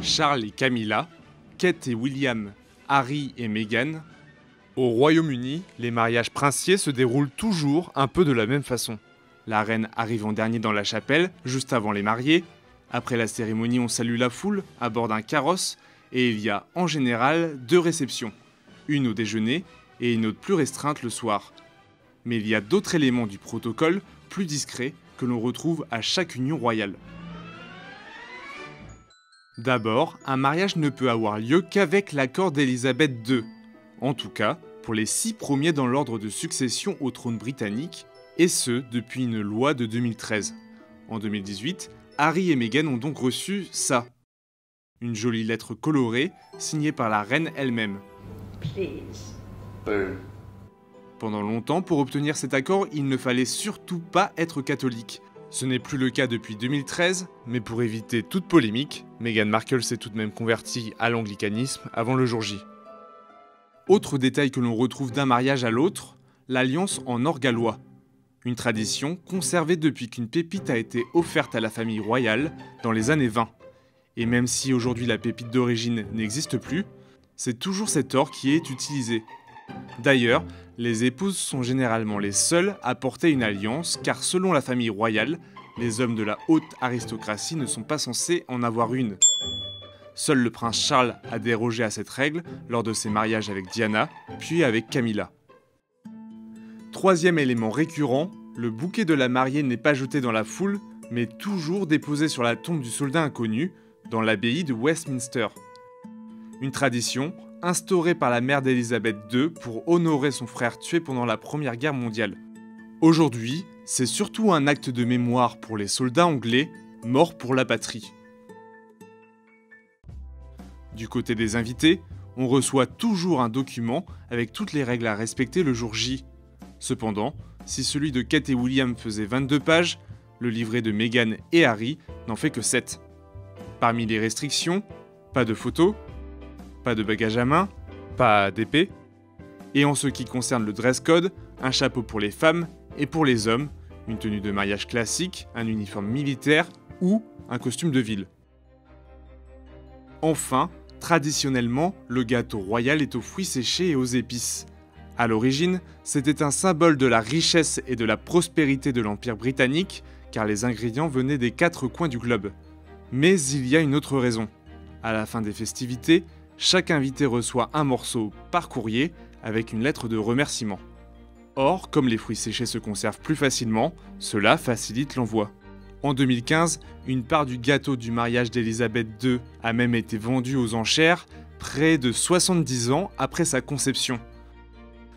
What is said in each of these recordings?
Charles et Camilla, Kate et William, Harry et Meghan. Au Royaume-Uni, les mariages princiers se déroulent toujours un peu de la même façon. La reine arrive en dernier dans la chapelle, juste avant les mariés. Après la cérémonie, on salue la foule à bord d'un carrosse et il y a en général 2 réceptions, une au déjeuner et une autre plus restreinte le soir. Mais il y a d'autres éléments du protocole plus discrets que l'on retrouve à chaque union royale. D'abord, un mariage ne peut avoir lieu qu'avec l'accord d'Élisabeth II, en tout cas pour les 6 premiers dans l'ordre de succession au trône britannique, et ce depuis une loi de 2013. En 2018, Harry et Meghan ont donc reçu ça. Une jolie lettre colorée, signée par la reine elle-même. Please. Boom. Pendant longtemps, pour obtenir cet accord, il ne fallait surtout pas être catholique. Ce n'est plus le cas depuis 2013, mais pour éviter toute polémique, Meghan Markle s'est tout de même convertie à l'anglicanisme avant le jour J. Autre détail que l'on retrouve d'un mariage à l'autre, l'alliance en or gallois. Une tradition conservée depuis qu'une pépite a été offerte à la famille royale dans les années 20. Et même si aujourd'hui la pépite d'origine n'existe plus, c'est toujours cet or qui est utilisé. D'ailleurs, les épouses sont généralement les seules à porter une alliance car selon la famille royale, les hommes de la haute aristocratie ne sont pas censés en avoir une. Seul le prince Charles a dérogé à cette règle lors de ses mariages avec Diana, puis avec Camilla. Troisième élément récurrent, le bouquet de la mariée n'est pas jeté dans la foule, mais toujours déposé sur la tombe du soldat inconnu, dans l'abbaye de Westminster. Une tradition instaurée par la mère d'Élisabeth II pour honorer son frère tué pendant la Première Guerre mondiale. Aujourd'hui, c'est surtout un acte de mémoire pour les soldats anglais morts pour la patrie. Du côté des invités, on reçoit toujours un document avec toutes les règles à respecter le jour J. Cependant, si celui de Kate et William faisait 22 pages, le livret de Meghan et Harry n'en fait que 7. Parmi les restrictions, pas de photos, pas de bagages à main, pas d'épée. Et en ce qui concerne le dress code, un chapeau pour les femmes et pour les hommes, une tenue de mariage classique, un uniforme militaire ou un costume de ville. Enfin, traditionnellement, le gâteau royal est aux fruits séchés et aux épices. À l'origine, c'était un symbole de la richesse et de la prospérité de l'Empire britannique, car les ingrédients venaient des 4 coins du globe. Mais il y a une autre raison. À la fin des festivités, chaque invité reçoit un morceau par courrier avec une lettre de remerciement. Or, comme les fruits séchés se conservent plus facilement, cela facilite l'envoi. En 2015, une part du gâteau du mariage d'Élisabeth II a même été vendue aux enchères près de 70 ans après sa conception.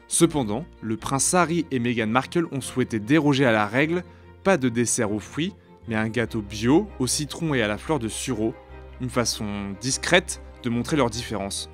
Cependant, le prince Harry et Meghan Markle ont souhaité déroger à la règle, pas de dessert aux fruits, mais un gâteau bio au citron et à la fleur de sureau, une façon discrète de montrer leur différence.